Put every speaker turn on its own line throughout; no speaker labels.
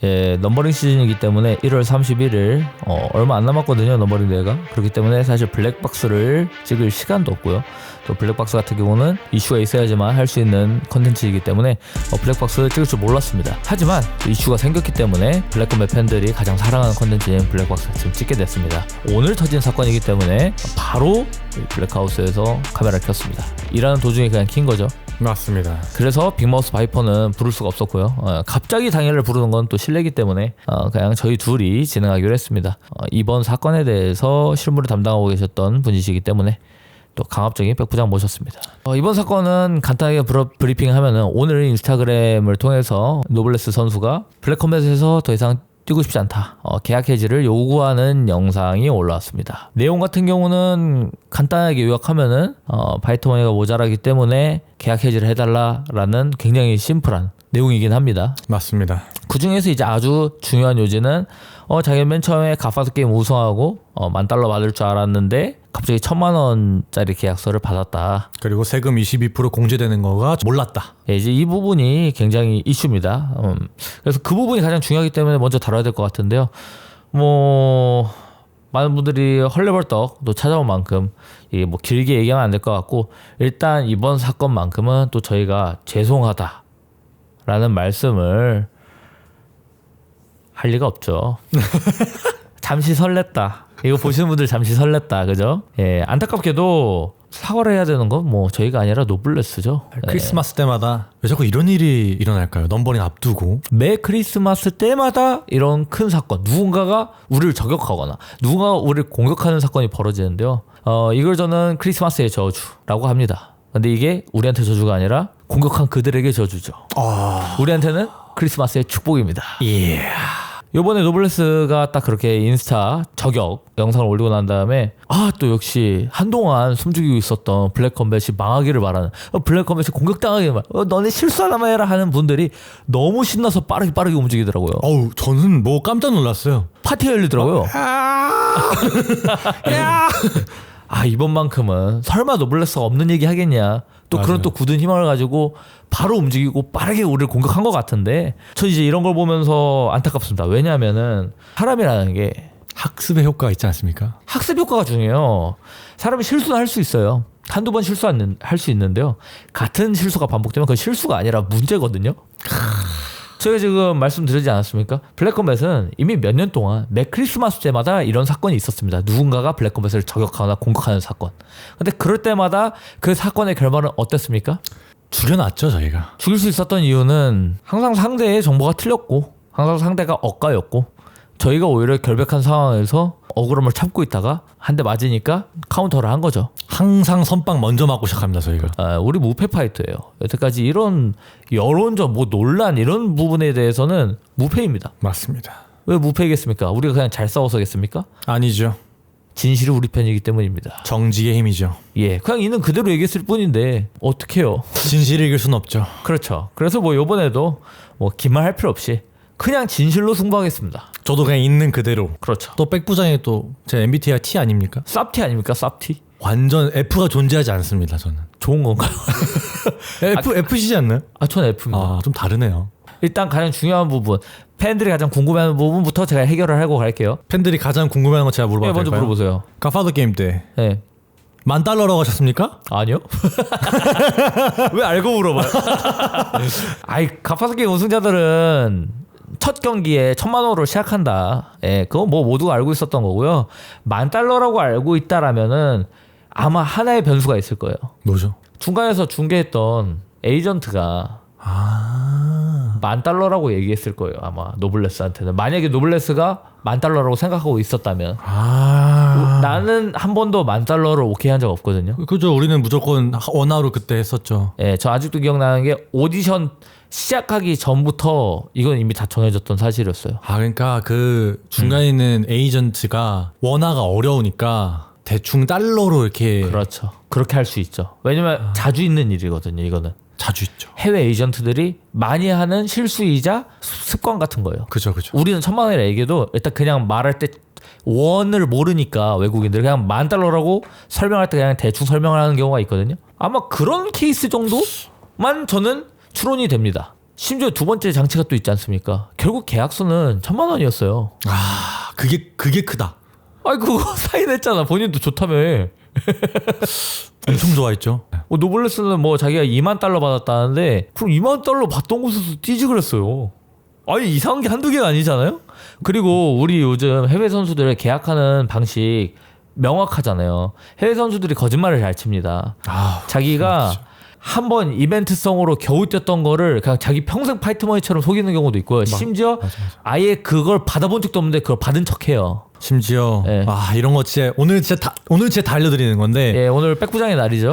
예, 넘버링 시즌이기 때문에 1월 31일 얼마 안 남았거든요. 넘버링 대회가. 그렇기 때문에 사실 블랙박스를 찍을 시간도 없고요. 또 블랙박스 같은 경우는 이슈가 있어야지만 할 수 있는 컨텐츠이기 때문에 블랙박스 찍을 줄 몰랐습니다. 하지만 이슈가 생겼기 때문에 블랙컴뱃 팬들이 가장 사랑하는 컨텐츠인 블랙박스 지금 찍게 됐습니다. 오늘 터진 사건이기 때문에 바로 블랙하우스에서 카메라를 켰습니다. 일하는 도중에 그냥 킨 거죠.
맞습니다.
그래서 빅마우스 바이퍼는 부를 수가 없었고요. 갑자기 당일을 부르는 건 또 실례기 때문에 그냥 저희 둘이 진행하기로 했습니다. 이번 사건에 대해서 실무를 담당하고 계셨던 분이시기 때문에 또 강압적인 백 부장 모셨습니다. 이번 사건은 간단하게 브리핑하면은 오늘 인스타그램을 통해서 노블레스 선수가 블랙컴뱃에서 더 이상 뛰고 싶지 않다. 계약 해지를 요구하는 영상이 올라왔습니다. 내용 같은 경우는 간단하게 요약하면은 바이트머니가 모자라기 때문에 계약 해지를 해달라라는 굉장히 심플한 내용이긴 합니다.
맞습니다.
그 중에서 이제 아주 중요한 요지는 자기가 맨 처음에 갓파서 게임 우승하고 $10,000 받을 줄 알았는데 갑자기 $10,000,000짜리 계약서를 받았다.
그리고 세금 22% 공제되는 거가 몰랐다.
예, 이제 이 부분이 굉장히 이슈입니다. 그래서 그 부분이 가장 중요하기 때문에 먼저 다뤄야 될 것 같은데요. 많은 분들이 헐레벌떡 또 찾아온 만큼 이게 길게 얘기하면 안 될 것 같고 일단 이번 사건만큼은 또 저희가 죄송하다라는 말씀을 할 리가 없죠. 잠시 설렜다. 이거 보시는 분들 잠시 설렜다. 그죠? 예, 안타깝게도 사과를 해야 되는 건 저희가 아니라 노블레스죠.
크리스마스 때마다 왜 자꾸 이런 일이 일어날까요? 넘버링 앞두고.
매 크리스마스 때마다 이런 큰 사건, 누군가가 우리를 저격하거나 누군가가 우리를 공격하는 사건이 벌어지는데요. 이걸 저는 크리스마스의 저주라고 합니다. 근데 이게 우리한테 저주가 아니라 공격한 그들에게 저주죠. 우리한테는 크리스마스의 축복입니다. 요번에 노블레스가 딱 그렇게 인스타 저격 영상을 올리고 난 다음에 또 역시 한동안 숨죽이고 있었던 블랙컴뱃이 망하기를 바라는 블랙컴뱃이 공격당하기를 바라는 너네 실수 하나만 해라 하는 분들이 너무 신나서 빠르게 움직이더라고요.
저는 깜짝 놀랐어요.
파티가 열리더라고요. 이번만큼은 설마 노블레스가 없는 얘기 하겠냐. 또
맞아요.
그런 또 굳은 희망을 가지고 바로 움직이고 빠르게 우리를 공격한 것 같은데 저 이제 이런 걸 보면서 안타깝습니다. 왜냐하면은 사람이라는 게
학습의 효과가 있지 않습니까?
학습 효과가 중요해요. 사람이 실수는 할 수 있어요. 한두 번 할 수 있는데요. 같은 실수가 반복되면 그건 실수가 아니라 문제거든요. 저희가 지금 말씀드리지 않았습니까? 블랙컴뱃은 이미 몇 년 동안 매 크리스마스 때마다 이런 사건이 있었습니다. 누군가가 블랙컴뱃을 저격하거나 공격하는 사건. 근데 그럴 때마다 그 사건의 결말은 어땠습니까?
죽여놨죠 저희가.
죽일 수 있었던 이유는 항상 상대의 정보가 틀렸고 항상 상대가 억가였고 저희가 오히려 결백한 상황에서 억울함을 참고 있다가 한 대 맞으니까 카운터를 한 거죠.
항상 선빵 먼저 맞고 시작합니다 저희가.
우리 무패 파이터예요. 여태까지 이런 여론전 논란 이런 부분에 대해서는 무패입니다.
맞습니다.
왜 무패겠습니까? 우리가 그냥 잘 싸워서겠습니까?
아니죠.
진실이 우리 편이기 때문입니다.
정직의 힘이죠.
예, 그냥 있는 그대로 얘기했을 뿐인데 어떡해요.
진실을 이길 순 없죠.
그렇죠. 그래서 요번에도 기만할 필요 없이 그냥 진실로 승부하겠습니다.
저도 그냥 있는 그대로.
그렇죠.
또 백부장이 또 제 MBTI T 아닙니까?
쌉티 아닙니까? 쌉티?
완전 F가 존재하지 않습니다 저는.
좋은 건가요?
F시지 않나요?
전 F입니다.
좀 다르네요.
일단 가장 중요한 부분, 팬들이 가장 궁금해하는 부분부터 제가 해결을 하고 갈게요.
팬들이 가장 궁금해하는 거 제가 물어봐도 될까요?
먼저 물어보세요.
갓파더 게임 때
네.
$10,000라고 하셨습니까?
아니요. 왜 알고 물어봐요? 갓파서 게임 우승자들은 첫 경기에 $10,000,000으로 시작한다. 예, 그거 모두가 알고 있었던 거고요. $10,000라고 알고 있다라면은 아마 하나의 변수가 있을 거예요.
뭐죠?
중간에서 중계했던 에이전트가 $10,000라고 얘기했을 거예요. 아마 노블레스한테는. 만약에 노블레스가 $10,000라고 생각하고 있었다면 나는 한 번도 $10,000를 오케이 한 적 없거든요.
그죠. 우리는 무조건 원화로 그때 했었죠.
예, 저 아직도 기억나는 게 오디션 시작하기 전부터 이건 이미 다 정해졌던 사실이었어요.
그러니까 그 중간에 있는 에이전트가 원화가 어려우니까 대충 달러로 이렇게.
그렇죠. 그렇게 할 수 있죠. 왜냐면 자주 있는 일이거든요. 이거는
자주 있죠.
해외 에이전트들이 많이 하는 실수이자 습관 같은 거예요.
그죠.
우리는 $10,000,000이라 얘기해도 일단 그냥 말할 때 원을 모르니까 외국인들 그냥 $10,000라고 설명할 때 그냥 대충 설명을 하는 경우가 있거든요. 아마 그런 케이스 정도만 저는 추론이 됩니다. 심지어 두 번째 장치가 또 있지 않습니까? 결국 계약서는 1,000만 원이었어요.
아, 그게 크다.
아이 그거 사인했잖아. 본인도 좋다며.
엄청 좋아했죠.
노블레스는 뭐 자기가 2만 달러 받았다는데 그럼 2만 달러 받던 곳에서 뛰지 그랬어요. 아니 이상한 게 한두 개가 아니잖아요. 그리고 우리 요즘 해외 선수들 계약하는 방식 명확하잖아요. 해외 선수들이 거짓말을 잘 칩니다. 자기가 한번 이벤트성으로 겨우 뛰었던 거를 그냥 자기 평생 파이트머니처럼 속이는 경우도 있고요. 심지어 아예 그걸 받아본 적도 없는데 그걸 받은 척해요.
심지어
예.
이런 거 진짜 오늘 진짜 다 알려드리는 건데
예, 오늘 백부장의 날이죠.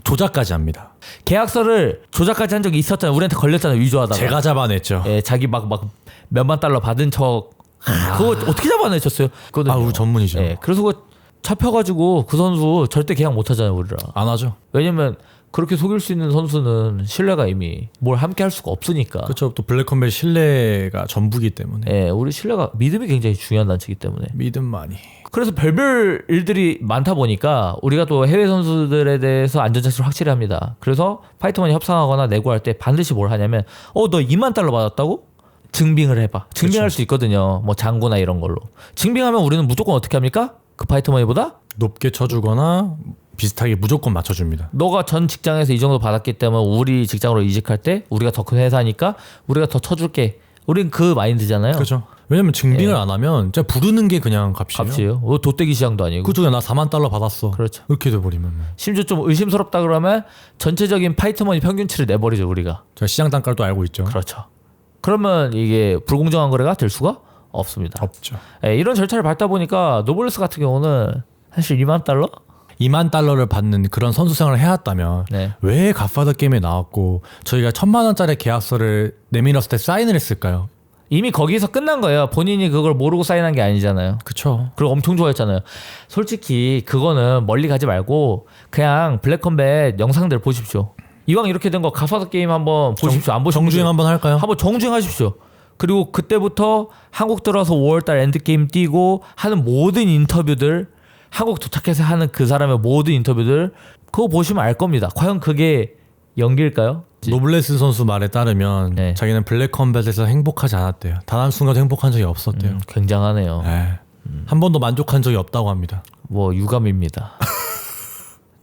조작까지 합니다.
계약서를 조작까지 한 적이 있었잖아요. 우리한테 걸렸잖아요. 위조하다가.
제가 잡아냈죠.
예, 자기 막 몇만 달러 받은 척. 그거 어떻게 잡아내셨어요?
우리 전문이죠.
예, 그래서 그거 잡혀가지고 그 선수 절대 계약 못 하잖아요, 우리랑.
안 하죠.
왜냐면 그렇게 속일 수 있는 선수는 신뢰가 이미 뭘 함께 할 수가 없으니까.
그렇죠. 또 블랙컴뱃 신뢰가 전부기 때문에.
예, 우리 신뢰가 믿음이 굉장히 중요한 단체이기 때문에.
믿음만이.
그래서 별별 일들이 많다 보니까 우리가 또 해외 선수들에 대해서 안전장치를 확실히 합니다. 그래서 파이터머니 협상하거나 내고할 때 반드시 뭘 하냐면 너 2만 달러 받았다고? 증빙을 해봐. 증빙할
그렇죠.
수 있거든요. 뭐 장고나 이런 걸로. 증빙하면 우리는 무조건 어떻게 합니까? 그 파이터머니보다
높게 쳐주거나 비슷하게 무조건 맞춰줍니다.
너가 전 직장에서 이 정도 받았기 때문에 우리 직장으로 이직할 때 우리가 더 큰 회사니까 우리가 더 쳐줄게. 우린 그 마인드잖아요.
그렇죠. 왜냐면 증빙을 안 하면 진짜 부르는 게 그냥 값이에요.
값이에요. 돗대기 시장도 아니고.
그쪽에 나 4만 달러 받았어.
그렇죠.
이렇게 돼버리면
심지어 좀 의심스럽다 그러면 전체적인 파이터머니 평균치를 내버리죠 우리가.
제가 시장 단가도 알고 있죠.
그렇죠. 그러면 이게 불공정한 거래가 될 수가 없습니다.
없죠.
예, 이런 절차를 밟다 보니까 노블레스 같은 경우는 사실 2만 달러?
2만 달러를 받는 그런 선수 생활을 해왔다면
네.
왜 갓파더 게임에 나왔고 저희가 1,000만 원짜리 계약서를 내밀었을 때 사인을 했을까요?
이미 거기서 끝난 거예요. 본인이 그걸 모르고 사인한 게 아니잖아요.
그쵸.
그리고 엄청 좋아했잖아요. 솔직히 그거는 멀리 가지 말고 그냥 블랙컴뱃 영상들 보십시오. 이왕 이렇게 된 거 갓파더 게임 한번 보십시오. 안 보시면
정주행 한번 할까요?
한번 정주행하십시오. 그리고 그때부터 한국 들어와서 5월달 엔드게임 뛰고 하는 모든 인터뷰들, 한국 도착해서 하는 그 사람의 모든 인터뷰들 그거 보시면 알 겁니다. 과연 그게 연기일까요?
노블레스 선수 말에 따르면
네.
자기는 블랙컴뱃에서 행복하지 않았대요. 단 한순간도 행복한 적이 없었대요.
굉장하네요.
네. 한 번도 만족한 적이 없다고 합니다.
뭐 유감입니다.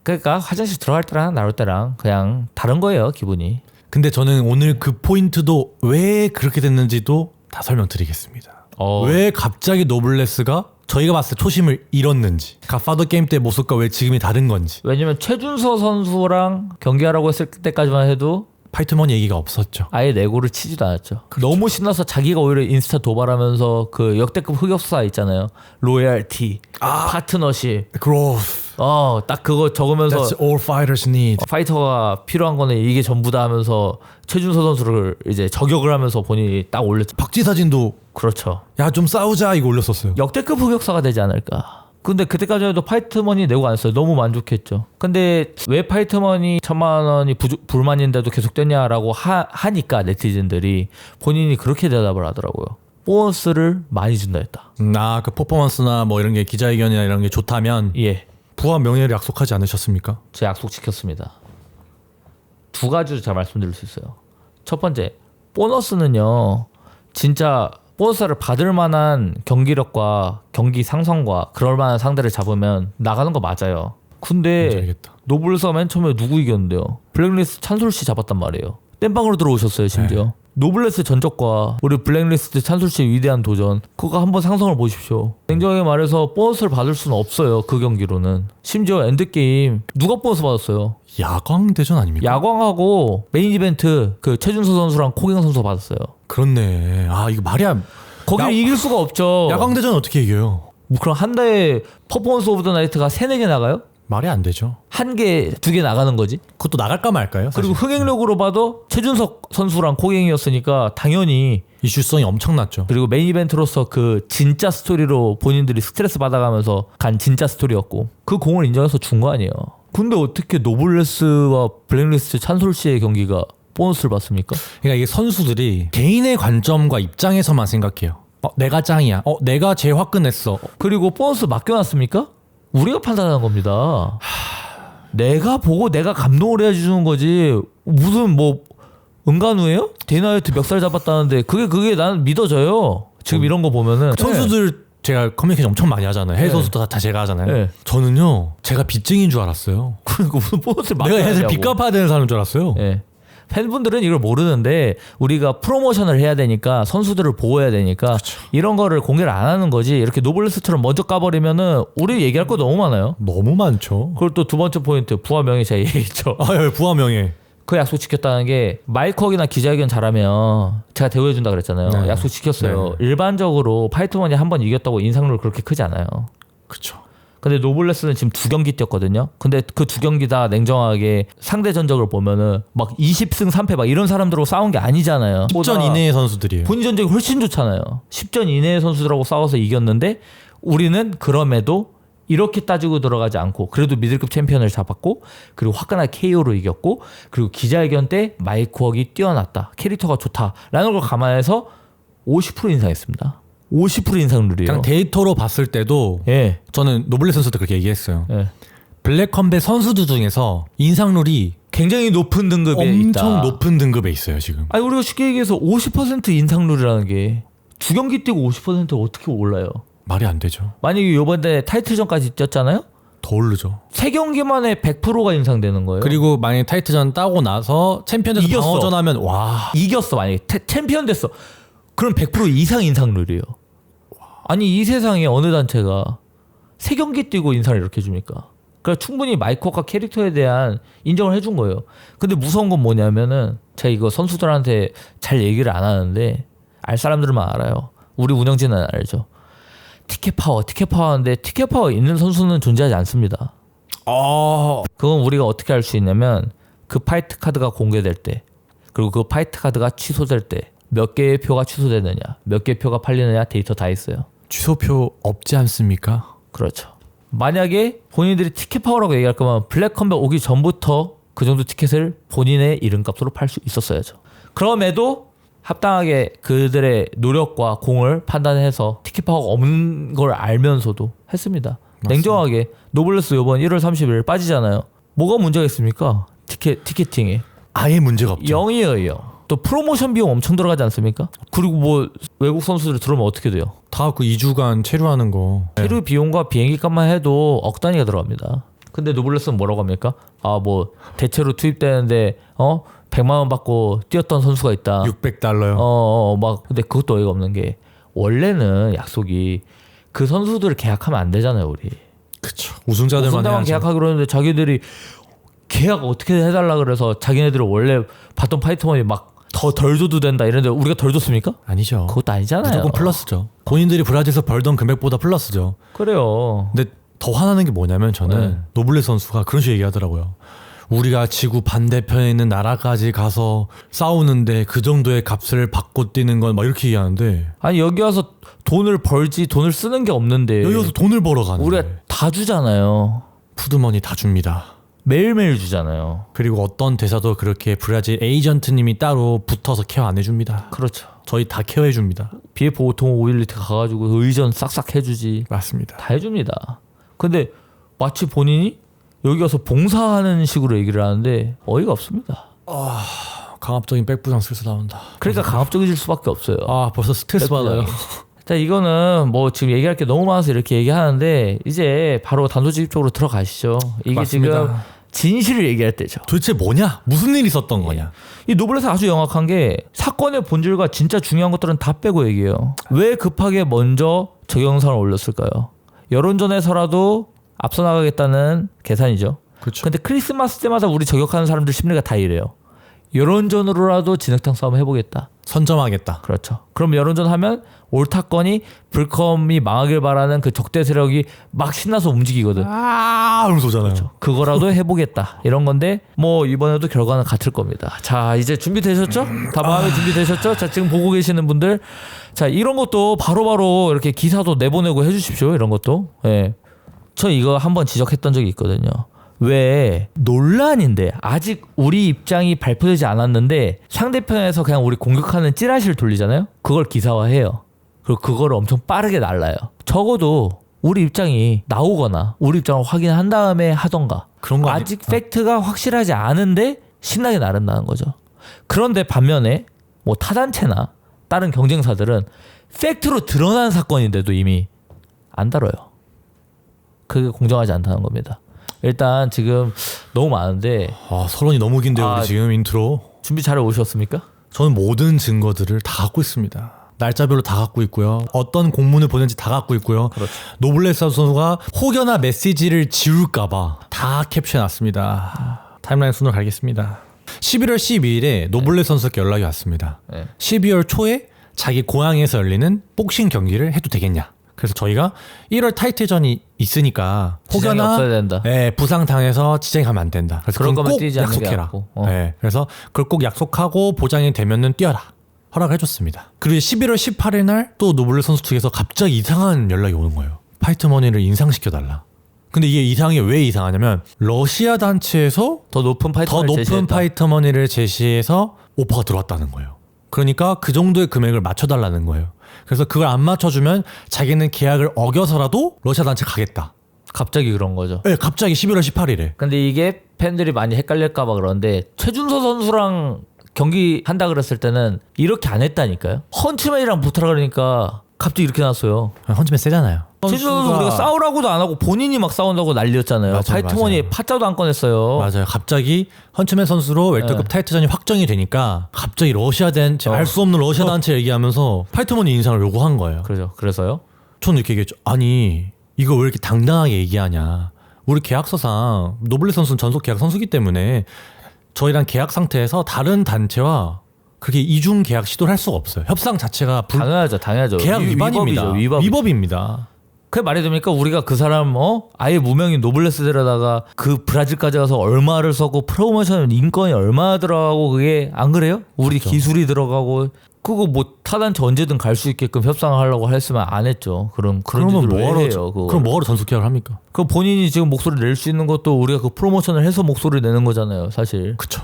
그러니까 화장실 들어갈 때랑 나올 때랑 그냥 다른 거예요, 기분이.
근데 저는 오늘 그 포인트도 왜 그렇게 됐는지도 다 설명드리겠습니다. 왜 갑자기 노블레스가 저희가 봤을 때 초심을 잃었는지, 갓파더 게임 때 모습과 왜 지금이 다른 건지.
왜냐면 최준서 선수랑 경기하라고 했을 때까지만 해도
파이트머니 얘기가 없었죠.
아예 내고를 치지도 않았죠. 너무 신나서 자기가 오히려 인스타 도발하면서 그 역대급 흑역사 있잖아요. 로얄티, 파트너십.
Growth.
딱 그거 적으면서
That's all fighters need.
파이터가 필요한 거는 이게 전부다 하면서 최준서 선수를 이제 저격을 하면서 본인이 딱 올렸죠.
박지 사진도
그렇죠.
야 좀 싸우자 이거 올렸었어요.
역대급 흑역사가 되지 않을까. 근데 그때까지 해도 파이트머니 내고 안 했어요. 너무 만족했죠. 근데 왜 파이트머니 1,000만 원이 불만인데도 계속 됐냐라고 하니까 네티즌들이 본인이 그렇게 대답을 하더라고요. 보너스를 많이 준다 했다.
그 퍼포먼스나 뭐 이런 게 기자회견이나 이런 게 좋다면
예.
부와 명예를 약속하지 않으셨습니까?
제 약속 지켰습니다. 두 가지로 제가 말씀드릴 수 있어요. 첫 번째, 보너스는요. 진짜 보너스를 받을 만한 경기력과 경기 상성과 그럴 만한 상대를 잡으면 나가는 거 맞아요. 근데
알겠다.
노블레스가 맨 처음에 누구 이겼는데요? 블랙리스트 찬솔씨 잡았단 말이에요. 땜빵으로 들어오셨어요 심지어. 노블레스 전적과 우리 블랙리스트 찬솔씨의 위대한 도전, 그거 한번 상성을 보십시오. 냉정하게 말해서 보너스를 받을 수는 없어요. 그 경기로는. 심지어 엔드게임 누가 보너스 받았어요?
야광 대전 아닙니까?
야광하고 메인 이벤트 그 최준서 선수랑 코갱 선수 받았어요.
그렇네. 이거 말이 안.
거기를 이길 수가 없죠.
야광 대전 어떻게 이겨요?
그럼 한 달에 퍼포먼스 오브 더 나이트가 3-4개 나가요?
말이 안 되죠.
1개, 2개 나가는 거지.
그것도 나갈까 말까요? 사실.
그리고 흥행력으로 봐도 최준석 선수랑 코갱이었으니까 당연히.
이슈성이 엄청났죠.
그리고 메인 이벤트로서 그 진짜 스토리로 본인들이 스트레스 받아가면서 간 진짜 스토리였고 그 공을 인정해서 준 거 아니에요. 근데 어떻게 노블레스와 블랙리스트 찬솔씨의 경기가 보너스를 받습니까?
그러니까 이게 선수들이 개인의 관점과 입장에서만 생각해요. 내가 짱이야. 내가 제일 화끈했어.
그리고 보너스 맡겨놨습니까? 우리가 판단하는 겁니다. 내가 보고 내가 감동을 해야 주는 거지. 무슨 뭐 은간우예요? 데이나이트 멱살 잡았다는데 그게 나는 믿어져요. 지금 이런 거 보면은
선수들 제가 커뮤니케이션 엄청 많이 하잖아요. 해외 선수도 다 제가 하잖아요.
네.
저는요 제가 빚쟁이인 줄 알았어요.
그러니까 무슨 보너스를
내가 얘들 빚 갚아야 되는 사람인 줄 알았어요.
네. 팬분들은 이걸 모르는데 우리가 프로모션을 해야 되니까 선수들을 보호해야 되니까
그렇죠.
이런 거를 공개를 안 하는 거지. 이렇게 노블레스처럼 먼저 까버리면은 우리 얘기할 거 너무 많아요.
너무 많죠.
그걸 또 두 번째 포인트 부하 명예 제가 얘기했죠.
아, 부하 명예.
그 약속 지켰다는 게 마이크웍이나 기자회견 잘하면 제가 대우해준다 그랬잖아요.
네.
약속 지켰어요.
네.
일반적으로 파이트머니 한 번 이겼다고 인상률 그렇게 크지 않아요.
그렇죠.
근데 노블레스는 지금 2경기 뛰었거든요. 근데 그 2경기 다 냉정하게 상대 전적을 보면은 막 20승 3패 막 이런 사람들하고 싸운 게 아니잖아요.
10전 이내의 선수들이에요.
본인 전적이 훨씬 좋잖아요. 10전 이내의 선수들하고 싸워서 이겼는데 우리는 그럼에도 이렇게 따지고 들어가지 않고 그래도 미들급 챔피언을 잡았고 그리고 화끈하게 KO로 이겼고 그리고 기자회견 때 마이크웍이 뛰어났다. 캐릭터가 좋다라는 걸 감안해서 50% 인상했습니다. 50% 인상률이에요.
그냥 데이터로 봤을 때도
예.
저는 노블레스 선수도 그렇게 얘기했어요.
예.
블랙컴뱃 선수들 중에서 인상률이
굉장히 높은 등급에
엄청
있다.
높은 등급에 있어요 지금.
아니 우리가 쉽게 얘기해서 50% 인상률이라는 게 두 경기 뛰고 50%가 어떻게 올라요?
말이 안 되죠.
만약에 이번에 타이틀전까지 뛰었잖아요?
더 오르죠.
세 경기만에 100%가 인상되는 거예요.
그리고 만약에 타이틀전 따고 나서 챔피언에서
이겼어.
방어전 하면 와
이겼어. 만약에 챔피언 됐어. 그럼 100% 이상 인상률이에요. 아니 이 세상에 어느 단체가 세 경기 뛰고 인상을 이렇게 줍니까? 그러니까 충분히 마이크웍과 캐릭터에 대한 인정을 해준 거예요. 근데 무서운 건 뭐냐면은 제가 이거 선수들한테 잘 얘기를 안 하는데 알 사람들만 알아요. 우리 운영진은 알죠. 티켓 파워 하는데 티켓 파워 있는 선수는 존재하지 않습니다. 그건 우리가 어떻게 알 수 있냐면 그 파이트 카드가 공개될 때 그리고 그 파이트 카드가 취소될 때 몇 개의 표가 취소되느냐 몇 개의 표가 팔리느냐 데이터 다 있어요.
취소표 없지 않습니까?
그렇죠. 만약에 본인들이 티켓 파워라고 얘기할 거면 블랙컴뱃 오기 전부터 그 정도 티켓을 본인의 이름값으로 팔 수 있었어야죠. 그럼에도 합당하게 그들의 노력과 공을 판단해서 티켓 파워가 없는 걸 알면서도 했습니다.
맞습니다.
냉정하게 노블레스 이번 1월 30일 빠지잖아요. 뭐가 문제가 있습니까? 티켓팅에
아예 문제가 없죠.
0이에요. 또 프로모션 비용 엄청 들어가지 않습니까? 그리고 뭐 외국 선수들 들어오면 어떻게 돼요?
다 그 2주간 체류하는 거.
체류 비용과 비행기 값만 해도 억 단위가 들어갑니다. 근데 노블레스는 뭐라고 합니까? 아 뭐 대체로 투입되는데 100만 원 받고 뛰었던 선수가 있다.
$600요.
막 근데 그것도 어이가 없는 게 원래는 약속이 그 선수들을 계약하면 안 되잖아요, 우리.
그쵸. 우승자들만
우승자만
해야죠.
계약하기로 했는데 자기들이 계약 어떻게 해달라 그래서 자기네들은 원래 받던 파이트머니 막 더 덜 줘도 된다 이런데 우리가 덜 줬습니까?
아니죠.
그것도 아니잖아요.
무조건 플러스죠. 본인들이 브라질에서 벌던 금액보다 플러스죠.
그래요.
근데 더 화나는 게 뭐냐면 저는
네.
노블레 선수가 그런 식으로 얘기하더라고요. 우리가 지구 반대편에 있는 나라까지 가서 싸우는데 그 정도의 값을 받고 뛰는 건 막 이렇게 얘기하는데
아니 여기 와서 돈을 벌지 돈을 쓰는 게 없는데
여기 와서 돈을 벌어 가는데
우리가 다 주잖아요.
푸드머니 다 줍니다.
매일매일 주잖아요.
그리고 어떤 대사도 그렇게 브라질 에이전트님이 따로 붙어서 케어 안 해줍니다.
그렇죠.
저희 다 케어해 줍니다.
BF 보통 오일리트 가가지고 의전 싹싹 해주지.
맞습니다.
다 해줍니다. 근데 마치 본인이 여기 와서 봉사하는 식으로 얘기를 하는데 어이가 없습니다.
강압적인 백부장 슬슬 나온다.
그러니까 강압적이질 수밖에 없어요.
벌써 스트레스 받아요.
자, 이거는 뭐 지금 얘기할 게 너무 많아서 이렇게 얘기하는데 이제 바로 단도직입적으로 들어가시죠. 이게
맞습니다.
지금 진실을 얘기할 때죠.
도대체 뭐냐? 무슨 일이 있었던 거냐?
이 노블레스 아주 영악한 게 사건의 본질과 진짜 중요한 것들은 다 빼고 얘기해요. 왜 급하게 먼저 저 영상을 올렸을까요? 여론전에서라도 앞서 나가겠다는 계산이죠.
그렇죠.
근데 크리스마스 때마다 우리 저격하는 사람들 심리가 다 이래요. 여론전으로라도 진흙탕 싸움 해보겠다.
선점하겠다.
그렇죠. 그럼 여론전 하면 옳다건이 불컴이 망하길 바라는 그 적대 세력이 막 신나서 움직이거든.
하면서 오잖아요.
그거라도 해보겠다. 이런 건데 뭐 이번에도 결과는 같을 겁니다. 자, 이제 준비되셨죠? 다 마음에 준비되셨죠? 자, 지금 보고 계시는 분들, 자, 이런 것도 바로바로 이렇게 기사도 내보내고 해주십시오. 이런 것도. 예. 저 이거 한번 지적했던 적이 있거든요. 왜 논란인데 아직 우리 입장이 발표되지 않았는데 상대편에서 그냥 우리 공격하는 찌라시를 돌리잖아요. 그걸 기사화해요. 그리고 그거를 엄청 빠르게 날라요. 적어도 우리 입장이 나오거나 우리 입장을 확인한 다음에 하던가.
그런 거
아직 팩트가 확실하지 않은데 신나게 나른다는 거죠. 그런데 반면에 뭐 타단체나 다른 경쟁사들은 팩트로 드러난 사건인데도 이미 안 다뤄요. 그게 공정하지 않다는 겁니다. 일단 지금 너무 많은데
서론이 너무 긴데요. 우리 지금 인트로.
준비 잘 오셨습니까?
저는 모든 증거들을 다 갖고 있습니다. 날짜별로 다 갖고 있고요. 어떤 공문을 보낸지 다 갖고 있고요.
그렇죠.
노블레스 선수가 혹여나 메시지를 지울까봐 다 캡처해놨습니다. 타임라인 순으로 가겠습니다. 11월 12일에 노블레스 선수께 연락이 왔습니다. 12월 초에 자기 고향에서 열리는 복싱 경기를 해도 되겠냐. 그래서 저희가 1월 타이틀전이 있으니까
지장이
혹여나
없어야 된다.
부상 당해서 지장이 가면 안 된다. 그래서
그런
그건
거면
꼭
뛰지 않는 게
약속해라.
낫고.
그래서 그걸 꼭 약속하고 보장이 되면은 뛰어라. 허락을 해줬습니다. 그리고 11월 18일 날 또 노블레스 선수 측에서 갑자기 이상한 연락이 오는 거예요. 파이트 머니를 인상시켜달라. 근데 이게 이상하게 왜 이상하냐면 러시아 단체에서
더 높은
파이터 머니를 제시해서 오퍼가 들어왔다는 거예요. 그러니까 그 정도의 금액을 맞춰달라는 거예요. 그래서 그걸 안 맞춰주면 자기는 계약을 어겨서라도 러시아 단체 가겠다.
갑자기 그런 거죠.
네, 갑자기 11월 18일에.
근데 이게 팬들이 많이 헷갈릴까 봐 그런데 최준서 선수랑 경기 한다 그랬을 때는 이렇게 안 했다니까요. 헌츠맨이랑 붙으라 그러니까 갑자기 이렇게 나왔어요.
헌츠맨 세잖아요.
최준서 선수 우리가 싸우라고도 안 하고 본인이 막 싸운다고 난리였잖아요. 파이트머니 파짜도 안 꺼냈어요.
맞아요. 갑자기 헌츠맨 선수로 웰터급 타이틀전이 확정이 되니까 갑자기 러시아 단체 알 수 없는 러시아 단체 얘기하면서 파이트머니 인상을 요구한 거예요.
그렇죠. 그래서요?
저는 이렇게 얘기했죠. 아니 이거 왜 이렇게 당당하게 얘기하냐. 우리 계약서상 노블레스 선수는 전속 계약 선수기 때문에 저희랑 계약 상태에서 다른 단체와 그렇게 이중 계약 시도를 할 수가 없어요. 협상 자체가
당연하죠.
계약 위반입니다. 위법입니다.
그게 말이 됩니까? 우리가 그 사람 아예 무명인 노블레스 데려다가 그 브라질까지 가서 얼마를 썼고 프로모션 인건이 얼마나 들어가고 그게 안 그래요? 우리
그렇죠.
기술이 들어가고 그거 뭐 타단체 언제든 갈 수 있게끔 협상하려고 했으면 안 했죠. 그런
그러면
짓을 왜 해요?
그럼 뭐하러 전속 계약을 합니까?
그럼 본인이 지금 목소리 낼 수 있는 것도 우리가 그 프로모션을 해서 목소리 내는 거잖아요, 사실.
그쵸.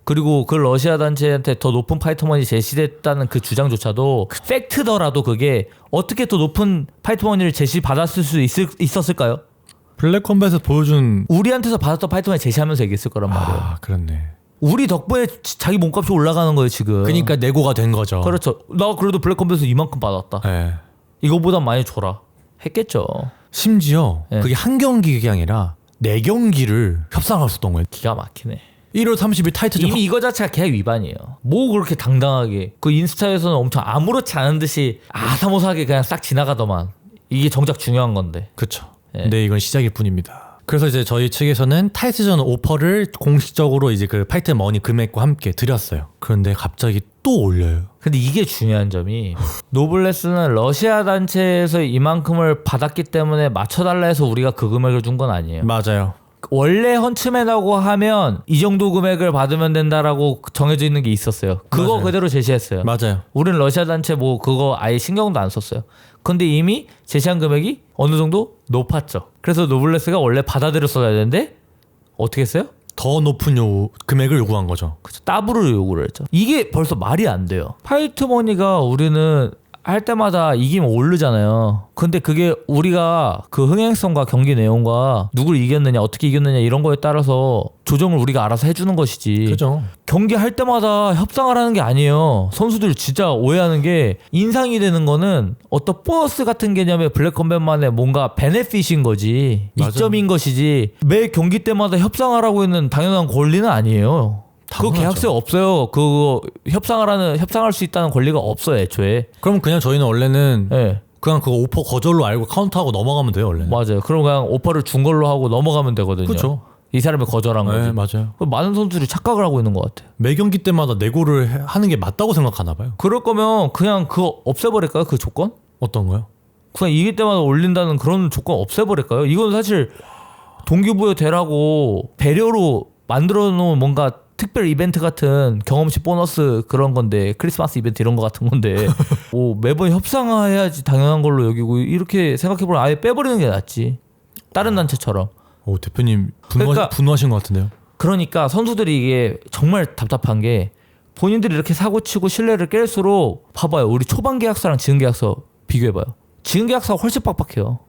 그리고 그 러시아 단체한테 더 높은 파이터머니 제시됐다는 그 주장조차도 팩트더라도 그게 어떻게 더 높은 파이터머니를 제시받았을 수 있었을까요?
블랙컴뱃에서 보여준
우리한테서 받았던 파이터머니 제시하면서 얘기했을 거란 말이에요.
그렇네.
우리 덕분에 자기 몸값이 올라가는 거예요 지금.
그러니까 내고가 된 거죠.
그렇죠. 나 그래도 블랙컴뱃에서 이만큼 받았다.
네.
이거보단 많이 줘라. 했겠죠.
심지어
네.
그게 한 경기가 아니라 4경기를 협상을 했었던 거예요.
기가 막히네.
1월 30일 타이틀전
이미 이거 자체가 계약 위반이에요. 뭐 그렇게 당당하게 그 인스타에서는 엄청 아무렇지 않은 듯이 아사모사하게 그냥 싹 지나가더만. 이게 정작 중요한 건데.
그쵸.
네.
근데 이건 시작일 뿐입니다. 그래서 이제 저희 측에서는 타이틀전 오퍼를 공식적으로 이제 그 파이트 머니 금액과 함께 드렸어요. 그런데 갑자기 또 올려요.
근데 이게 중요한 점이 노블레스는 러시아 단체에서 이만큼을 받았기 때문에 맞춰달라 해서 우리가 그 금액을 준 건 아니에요.
맞아요.
원래 헌츠맨하고 하면 이 정도 금액을 받으면 된다라고 정해져 있는 게 있었어요. 그거
맞아요.
그대로 제시했어요.
맞아요.
우리는 러시아 단체 뭐 그거 아예 신경도 안 썼어요. 근데 이미 제시한 금액이 어느 정도 높았죠. 그래서 노블레스가 원래 받아들였어야 되는데 어떻게 했어요?
더 높은 금액을 요구한 거죠.
그쵸, 더블로 요구를 했죠. 이게 벌써 말이 안 돼요. 파이트머니가 우리는 할 때마다 이기면 오르잖아요. 근데 그게 우리가 그 흥행성과 경기 내용과 누굴 이겼느냐 어떻게 이겼느냐 이런 거에 따라서 조정을 우리가 알아서 해주는 것이지.
그죠.
경기할 때마다 협상을 하는 게 아니에요. 선수들이 진짜 오해하는 게 인상이 되는 거는 어떤 보너스 같은 개념의 블랙컴뱃만의 뭔가 베네핏인 거지.
맞아요.
이점인 것이지. 매 경기 때마다 협상하라고 있는 당연한 권리는 아니에요. 그
당연하죠.
계약서에 없어요. 그거 협상할 수 있다는 권리가 없어요, 애초에.
그럼 그냥 저희는 원래는
네.
그냥 그거 오퍼 거절로 알고 카운트하고 넘어가면 돼요, 원래는.
맞아요. 그럼 그냥 오퍼를 준 걸로 하고 넘어가면 되거든요.
그렇죠.
이 사람이 거절한 거지.
네, 맞아요.
많은 선수들이 착각을 하고 있는 것 같아요.
매 경기 때마다 내고를 하는 게 맞다고 생각하나 봐요.
그럴 거면 그냥 그거 없애버릴까요? 그 조건?
어떤 거요?
그냥 이길 때마다 올린다는 그런 조건 없애버릴까요? 이건 사실 동기부여 되라고 배려로 만들어 놓은 뭔가 특별 이벤트 같은 경험치 보너스 그런 건데 크리스마스 이벤트 이런 거 같은 건데 뭐 매번 협상해야지 당연한 걸로 여기고 이렇게 생각해보면 아예 빼버리는 게 낫지. 다른 단체처럼.
오, 대표님
그러니까-
분노하신 것 같은데요?
그러니까 선수들이 이게 정말 답답한 게 본인들이 이렇게 사고치고 신뢰를 깰수록 봐봐요. 우리 초반 계약서랑 지금 계약서 비교해봐요. 지금 계약서가 훨씬 빡빡해요.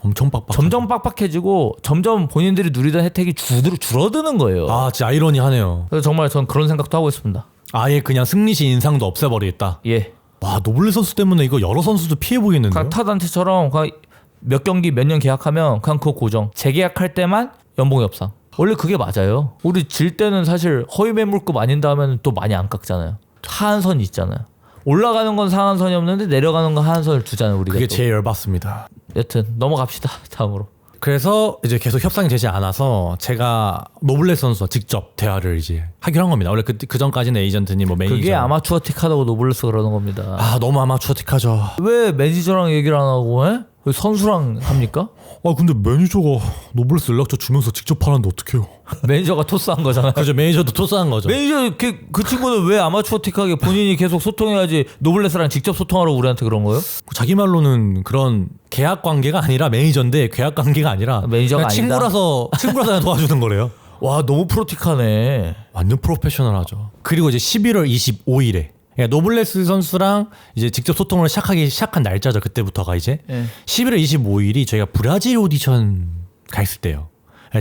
엄청 빡빡.
점점 빡빡해지고 점점 본인들이 누리던 혜택이 줄어드는 거예요.
아, 진짜 아이러니하네요.
그래서 정말 전 그런 생각도 하고 있습니다.
아예 그냥 승리시 인상도 없애버리겠다.
예.
와, 노블레 선수 때문에 이거 여러 선수도 피해 보이겠는데요.
그냥 타단체처럼 그냥 몇 경기 몇 년 계약하면 그냥 그거 고정. 재계약할 때만 연봉이 협상. 원래 그게 맞아요. 우리 질 때는 사실 허위 매물급 아닌다 하면 또 많이 안 깎잖아요. 하한선이 있잖아요. 올라가는 건 상한선이 없는데 내려가는 건 하한선을 두잖아요. 우리가
그게
또.
제일 열받습니다.
여튼 넘어갑시다. 다음으로.
그래서 이제 계속 협상이 되지 않아서 제가 노블레 선수와 직접 대화를 이제 하기로 한 겁니다. 원래 그 전까지는 에이전트님 뭐 매니저.
그게 아마추어틱하다고 노블레스 그러는 겁니다.
아, 너무 아마추어틱하죠.
왜 매니저랑 얘기를 안 하고 해? 왜 선수랑 합니까?
아, 근데 매니저가 노블레스 연락처 주면서 직접 하는데 어떡해요?
매니저가 토스한 거잖아요.
그죠, 매니저도 토스한 거죠.
매니저 그 친구는 왜 아마추어틱하게 본인이 계속 소통해야지 노블레스랑 직접 소통하라고 우리한테 그런 거예요?
자기 말로는 그런 계약 관계가 아니라 매니저인데 계약 관계가 아니라
매니저가
그냥 친구라서 그냥 도와주는 거래요.
와 너무 프로틱하네.
완전 프로페셔널하죠. 그리고 이제 11월 25일에 노블레스 선수랑 이제 직접 소통을 시작한 날짜죠. 그때부터가 이제 11월 25일이 저희가 브라질 오디션 가 있을 때요.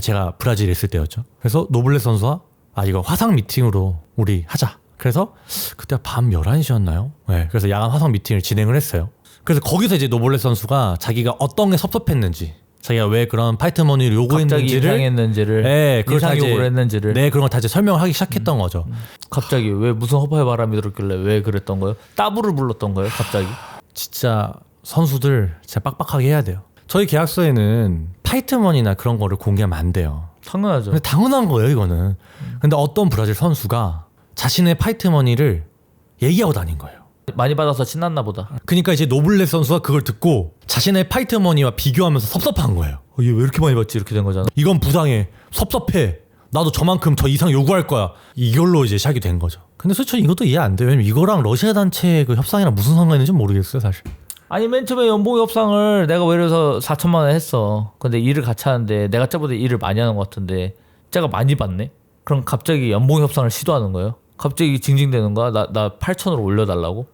제가 브라질에 있을 때였죠. 그래서 노블레스 선수와 이거 화상 미팅으로 우리 하자. 그래서 그때 밤 11시였나요? 네, 그래서 야간 화상 미팅을 진행을 했어요. 그래서 거기서 이제 노블레스 선수가 자기가 어떤 게 섭섭했는지, 자기가 왜 그런 파이트 머니를 요구했는지를,
인상했는지를,
네,
인상 요구를 했는지를,
네, 그런 걸 다 이제 설명을 하기 시작했던 거죠.
갑자기 왜 무슨 허파의 바람이 들었길래 왜 그랬던 거예요? 따블을 불렀던 거예요, 갑자기?
진짜 선수들 진짜 빡빡하게 해야 돼요. 저희 계약서에는 파이트 머니나 그런 거를 공개하면 안 돼요.
당연하죠.
근데 당연한 거예요, 이거는. 근데 어떤 브라질 선수가 자신의 파이트 머니를 얘기하고 다닌 거예요.
많이 받아서 신났나 보다.
그러니까 이제 노블레스 선수가 그걸 듣고 자신의 파이트 머니와 비교하면서 섭섭한 거예요.
얘 왜 이렇게 많이 받지? 이렇게 된 거잖아.
이건 부당해. 섭섭해. 나도 저만큼 저 이상 요구할 거야. 이걸로 이제 시작이 된 거죠. 근데 솔직히 이것도 이해 안 돼요. 왜냐면 이거랑 러시아 단체 그 협상이랑 무슨 상관이 있는지 모르겠어요, 사실.
아니 맨 처음에 연봉 협상을 내가 왜 이래서 4천만 원 했어. 근데 일을 같이 하는데 내가 쟤보다 일을 많이 하는 것 같은데 쟤가 많이 받네. 그럼 갑자기 연봉 협상을 시도하는 거예요. 갑자기 징징대는 거야. 나 8천으로 올려달라고.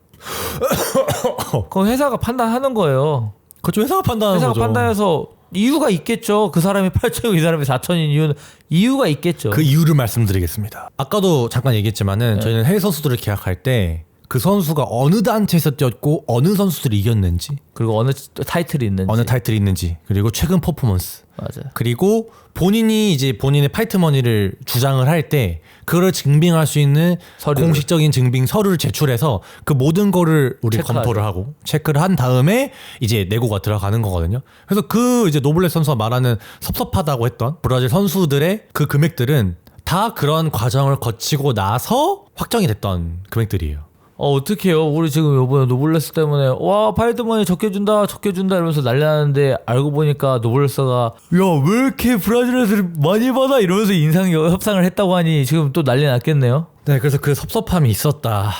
그럼 회사가 판단하는 거예요.
그렇죠. 회사가 판단하는
회사가
거죠.
판단해서 이유가 있겠죠. 그 사람이 8천이고 이 사람이 4천인 이유는 이유가 있겠죠.
그 이유를 말씀드리겠습니다. 아까도 잠깐 얘기했지만은 저희는 해외 선수들을 계약할 때 그 선수가 어느 단체에서 뛰었고 어느 선수들이 이겼는지,
그리고 어느 타이틀이 있는지,
어느 타이틀이 있는지, 그리고 최근 퍼포먼스,
맞아요.
그리고 본인이 이제 본인의 파이트 머니를 주장을 할 때 그걸 증빙할 수 있는
서류를.
공식적인 증빙 서류를 제출해서 그 모든 거를 우리
체크하죠.
검토를 하고 체크를 한 다음에 이제 내고가 들어가는 거거든요. 그래서 그 이제 노블레 선수가 말하는 섭섭하다고 했던 브라질 선수들의 그 금액들은 다 그런 과정을 거치고 나서 확정이 됐던 금액들이에요.
어떡해요. 우리 지금 요번에 노블레스 때문에 와 파이드머니 적게 준다 이러면서 난리 나는데 알고 보니까 노블레스가 야 왜 이렇게 브라질 애들이 많이 받아 이러면서 인상 협상을 했다고 하니 지금 또 난리 났겠네요.
네, 그래서 그 섭섭함이 있었다.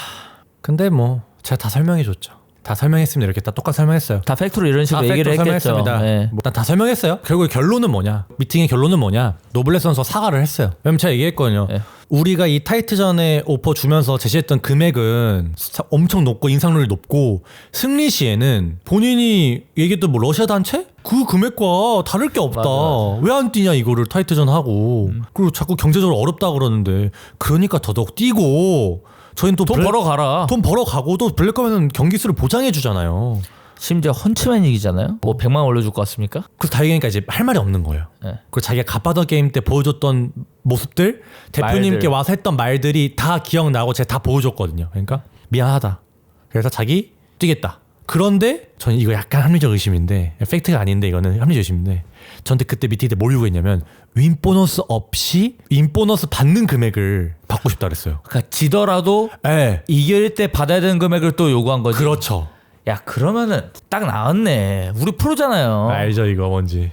근데 뭐 제가 다 설명해줬죠. 다 설명했습니다. 이렇게 다 똑같이 설명했어요.
다 팩트로 이런 식으로 얘기를 했겠죠. 네.
일단 다 설명했어요. 결국 결론은 뭐냐? 미팅의 결론은 뭐냐? 노블레스 선수가 사과를 했어요. 왜냐면 제가 얘기했거든요.
네.
우리가 이 타이트전에 오퍼 주면서 제시했던 금액은 엄청 높고 인상률이 높고 승리 시에는 본인이 얘기했던 뭐 러시아 단체? 그 금액과 다를 게 없다. 왜 안 뛰냐 이거를 타이트전 하고. 그리고 자꾸 경제적으로 어렵다 그러는데 그러니까 더더욱 뛰고 저희는 또
돈 벌어가라.
돈 벌어가고 또 블랙컴에는 경기 수를 보장해 주잖아요.
심지어 헌츠맨 얘기잖아요. 뭐 100만 원 올려줄 것 같습니까?
그래서 다행이니까 이제 할 말이 없는 거예요.
네.
그리고 자기가 갓바더 게임 때 보여줬던 모습들, 대표님께
말들.
와서 했던 말들이 다 기억나고 제가 다 보여줬거든요. 그러니까 미안하다. 그래서 자기 뛰겠다. 그런데 저는 이거 약간 합리적 의심인데, 팩트가 아닌데 이거는 합리적 의심인데, 저한테 그때 미팅 때 뭘 요구했냐면 윈 보너스 없이 윈 보너스 받는 금액을 받고 싶다 그랬어요.
그러니까 지더라도
네.
이길 때 받아야 되는 금액을 또 요구한 거지.
그렇죠.
야 그러면은 딱 나왔네. 우리 프로잖아요.
알죠 이거 뭔지.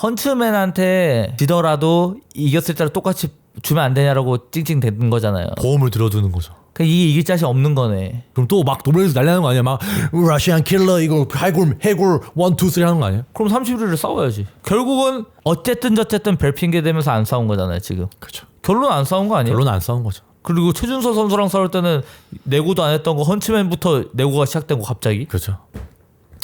헌츠맨한테 지더라도 이겼을 때랑 똑같이 주면 안 되냐라고 찡찡대는 거잖아요.
보험을 들어두는 거죠.
그러니까 이게 이길 자신 없는 거네.
그럼 또 막 노블레스 난리나는 거 아니야? 막 러시안 킬러 이거 해골 1, 2, 3 하는 거 아니야?
그럼 30일을 싸워야지. 결국은 어쨌든 저쨌든 별 핑계 대면서 안 싸운 거잖아요 지금.
그렇죠.
결론 안 싸운 거 아니에요?
결론은 안 싸운 거죠.
그리고 최준서 선수랑 싸울 때는 내고도 안 했던 거 헌츠맨부터 내고가 시작된 거 갑자기.
그렇죠.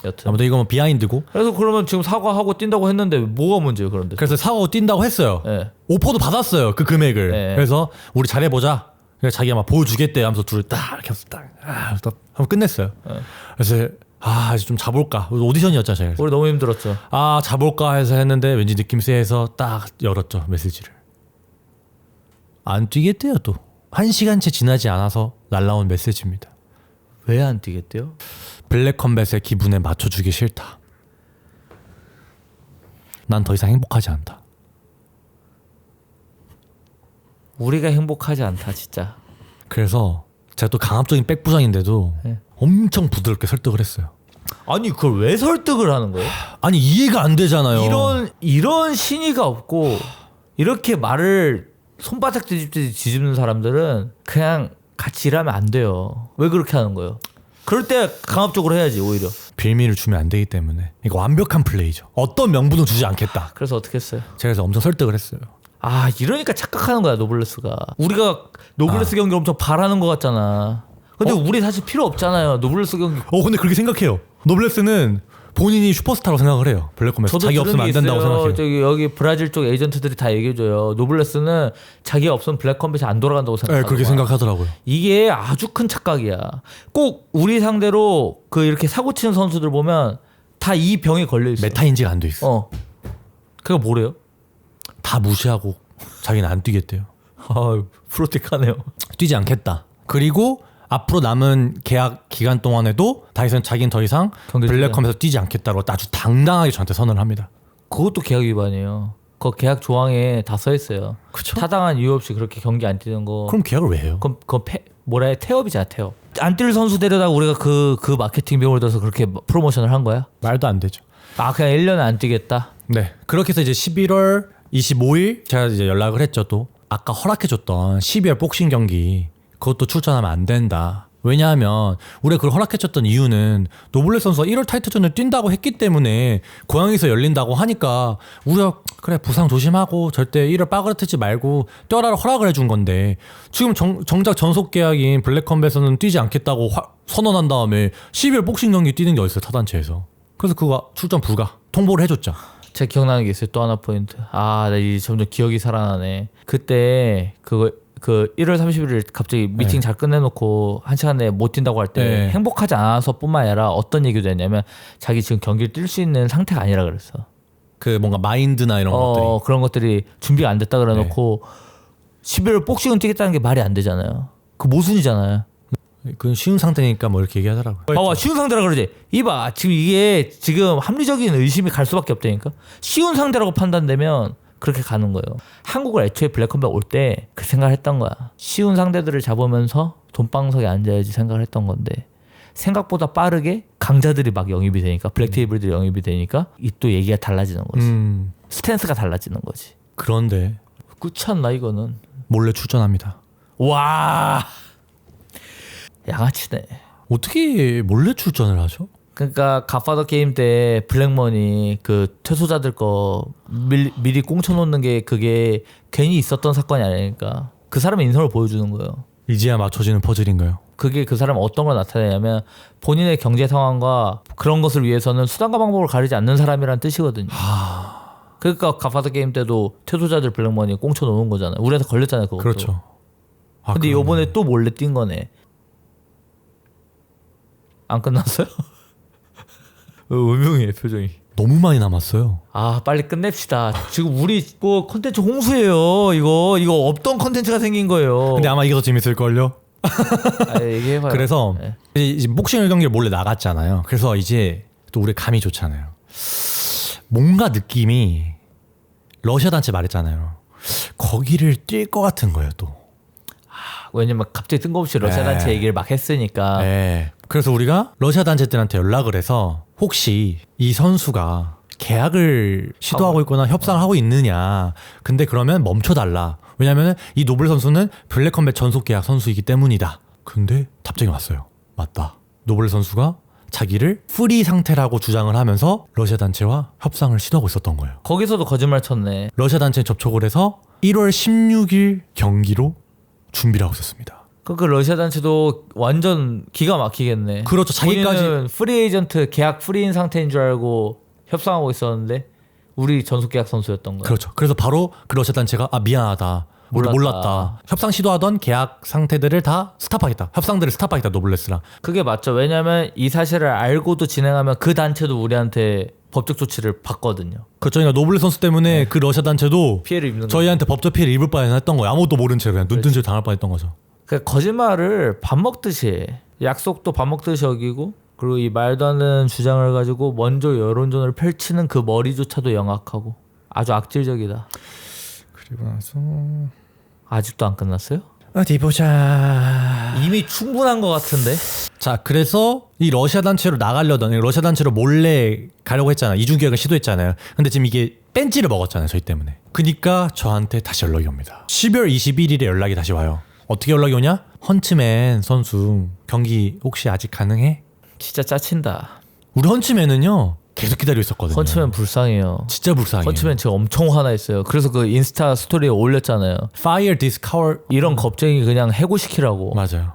여튼.
아무튼 이거 뭐 비하인드고.
그래서 그러면 지금 사과하고 뛴다고 했는데 뭐가 문제예요 그런데?
그래서 사고 뛴다고 했어요.
네.
오퍼도 받았어요 그 금액을.
네.
그래서 우리 잘해보자. 그래서 자기가 막 보여주겠대 하면서 둘을 딱 이렇게 해서 딱 한번 끝냈어요. 그래서 이제 좀 자볼까. 오디션이었잖아요. 저희가.
우리 너무 힘들었죠.
자볼까 해서 했는데 왠지 느낌 쎄해서 딱 열었죠. 메시지를. 안 뛰겠대요 또. 1시간째 지나지 않아서 날라온 메시지입니다.
왜 안 뛰겠대요?
블랙컴뱃의 기분에 맞춰주기 싫다. 난 더 이상 행복하지 않다.
우리가 행복하지 않다 진짜.
그래서 제가 또 강압적인 백부장인데도
네.
엄청 부드럽게 설득을 했어요.
아니 그걸 왜 설득을 하는 거예요?
아니 이해가 안 되잖아요.
이런 신의가 없고 이렇게 말을 손바닥 뒤집는 사람들은 그냥 같이 일하면 안 돼요. 왜 그렇게 하는 거예요? 그럴 때 강압적으로 해야지 오히려.
빌미를 주면 안 되기 때문에 이거 완벽한 플레이죠. 어떤 명분도 주지 않겠다.
그래서 어떻게 했어요?
제가 그래서 엄청 설득을 했어요.
이러니까 착각하는 거야 노블레스가. 우리가 노블레스 경기를 엄청 바라는 것 같잖아. 근데 우리 사실 필요 없잖아요 노블레스 경기.
근데 그렇게 생각해요. 노블레스는 본인이 슈퍼스타라고 생각을 해요. 블랙컴뱃 자기 없으면 안 된다고 생각해요.
저기 여기 브라질 쪽 에이전트들이 다 얘기해줘요. 노블레스는 자기가 없으면 블랙컴뱃이 안 돌아간다고 생각하고.
네, 그렇게 생각하더라고요.
이게 아주 큰 착각이야. 꼭 우리 상대로 그 이렇게 사고 치는 선수들 보면 다 이 병에 걸려 있어.
메타인지가 안 돼 있어.
그게 뭐래요?
다 무시하고 자기는 안 뛰겠대요.
프로틱하네요.
뛰지 않겠다. 그리고 앞으로 남은 계약 기간 동안에도 다이슨 자기는 더 이상 블랙컴에서 뛰지 않겠다고 아주 당당하게 저한테 선언을 합니다.
그것도 계약 위반이에요. 그 계약 조항에 다 써 있어요.
그쵸?
타당한 이유 없이 그렇게 경기 안 뛰는 거.
그럼 계약을 왜 해요?
그건 태업이잖아 태업. 안 뛸 선수 데려다가 우리가 그 마케팅 비용을 들어서 그렇게 프로모션을 한 거야?
말도 안 되죠.
그냥 1년에 안 뛰겠다?
네. 그렇게 해서 이제 11월 25일 제가 이제 연락을 했죠. 또 아까 허락해줬던 12월 복싱 경기 그것도 출전하면 안 된다. 왜냐하면 우리가 그걸 허락해줬던 이유는 노블레스 선수가 1월 타이틀전을 뛴다고 했기 때문에 고향에서 열린다고 하니까 우리가 그래 부상 조심하고 절대 1월 빠그러뜨지 말고 뛰어라를 허락을 해준 건데 지금 정작 전속 계약인 블랙컴뱃에서는 뛰지 않겠다고 선언한 다음에 12월 복싱 경기 뛰는 게 어딨어요 타단체에서. 그래서 그거 출전 불가 통보를 해줬죠.
제가 기억나는 게 있어요. 또 하나 포인트. 나 이제 점점 기억이 살아나네. 그때 그 1월 30일 갑자기 미팅 잘 끝내놓고 1시간 내에 못 뛴다고 할 때 행복하지 않아서 뿐만 아니라 어떤 얘기도 했냐면 자기 지금 경기를 뛸 수 있는 상태가 아니라 그랬어.
그 뭔가 마인드나 이런 것들이.
그런 것들이 준비가 안 됐다 그래놓고 11월 복싱은 뛰겠다는 게 말이 안 되잖아요. 그 모순이잖아요.
그건 쉬운 상태니까 뭐 이렇게 얘기하더라고요.
쉬운 상대라 그러지. 이봐 지금 이게 지금 합리적인 의심이 갈 수밖에 없다니까. 쉬운 상대라고 판단되면 그렇게 가는 거예요. 한국을 애초에 블랙컴뱃 올 때 그 생각을 했던 거야. 쉬운 상대들을 잡으면서 돈방석에 앉아야지 생각을 했던 건데 생각보다 빠르게 강자들이 막 영입이 되니까 블랙테이블들이 영입이 되니까 이 또 얘기가 달라지는 거지. 스탠스가 달라지는 거지.
그런데
끝이 안 나 이거는.
몰래 출전합니다.
와 양아치네.
어떻게 몰래 출전을 하죠?
그러니까 갓파더 게임 때 블랙머니 그 퇴소자들 거 미리 꽁쳐놓는 게 그게 괜히 있었던 사건이 아니니까 그 사람의 인성을 보여주는 거예요.
이제야 맞춰지는 퍼즐인가요?
그게 그 사람 어떤 걸 나타내냐면 본인의 경제 상황과 그런 것을 위해서는 수단과 방법을 가리지 않는 사람이란 뜻이거든요. 그러니까 갓파더 게임 때도 퇴소자들 블랙머니 꽁쳐놓은 거잖아요. 우리한테 걸렸잖아요 그거.
그렇죠.
근데 요번에 또 몰래 뛴 거네. 안 끝났어요? 음흉해 표정이.
너무 많이 남았어요.
빨리 끝냅시다. 지금 우리 뭐 콘텐츠 홍수예요. 이거 없던 콘텐츠가 생긴 거예요.
근데 아마 이게 더 재밌을걸요?
얘기해봐요.
그래서 이제 복싱 경기를 몰래 나갔잖아요. 그래서 이제 또 우리 감이 좋잖아요. 뭔가 느낌이 러시아 단체 말했잖아요. 거기를 뛸 것 같은 거예요 또.
왜냐면 갑자기 뜬금없이 러시아 단체 얘기를 막 했으니까.
그래서 우리가 러시아 단체들한테 연락을 해서 혹시 이 선수가 계약을 시도하고 있거나 협상을 하고 있느냐. 근데 그러면 멈춰달라. 왜냐면 이 노블 선수는 블랙컴뱃 전속 계약 선수이기 때문이다. 근데 답장이 왔어요. 맞다. 노블 선수가 자기를 프리 상태라고 주장을 하면서 러시아 단체와 협상을 시도하고 있었던 거예요.
거기서도 거짓말 쳤네.
러시아 단체에 접촉을 해서 1월 16일 경기로 준비를 하고 있었습니다.
그 러시아 단체도 완전 기가 막히겠네.
그렇죠. 자기까지
프리 에이전트 계약 프리인 상태인 줄 알고 협상하고 있었는데 우리 전속 계약 선수였던 거예요.
그렇죠. 그래서 바로 그 러시아 단체가 미안하다. 몰랐다. 협상 시도하던 계약 상태들을 다 스탑하겠다. 협상들을 스탑하겠다. 노블레스랑.
그게 맞죠. 왜냐하면 이 사실을 알고도 진행하면 그 단체도 우리한테 법적 조치를 받거든요.
그렇죠. 그러니까 노블레스 선수 때문에 그 러시아 단체도
피해를 입는
저희한테 법적 피해를 입을 뻔했던 거예요. 아무것도 모른 채로 그냥 눈뜬 채로 당할 뻔했던 거죠.
그 거짓말을 밥 먹듯이 해. 약속도 밥 먹듯이 어기고 그리고 이 말도 안 되는 주장을 가지고 먼저 여론전을 펼치는 그 머리조차도 영악하고 아주 악질적이다.
그리고 나서
아직도 안 끝났어요?
어디 보자.
이미 충분한 것 같은데.
자, 그래서 이 러시아 단체로 나가려던 러시아 단체로 몰래 가려고 했잖아. 이중계약을 시도했잖아요. 근데 지금 이게 뺀지를 먹었잖아요. 저희 때문에. 그니까 저한테 다시 연락이 옵니다. 12월 21일에 연락이 다시 와요. 어떻게 연락이 오냐? 헌츠맨 선수 경기 혹시 아직 가능해?
진짜 짜친다.
우리 헌츠맨은요 계속 기다리고 있었거든요.
헌츠맨 불쌍해요.
진짜 불쌍해요.
헌츠맨 제가 엄청 화나있어요. 그래서 그 인스타 스토리에 올렸잖아요.
Fire this coward.
이런 겁쟁이 그냥 해고시키라고.
맞아요.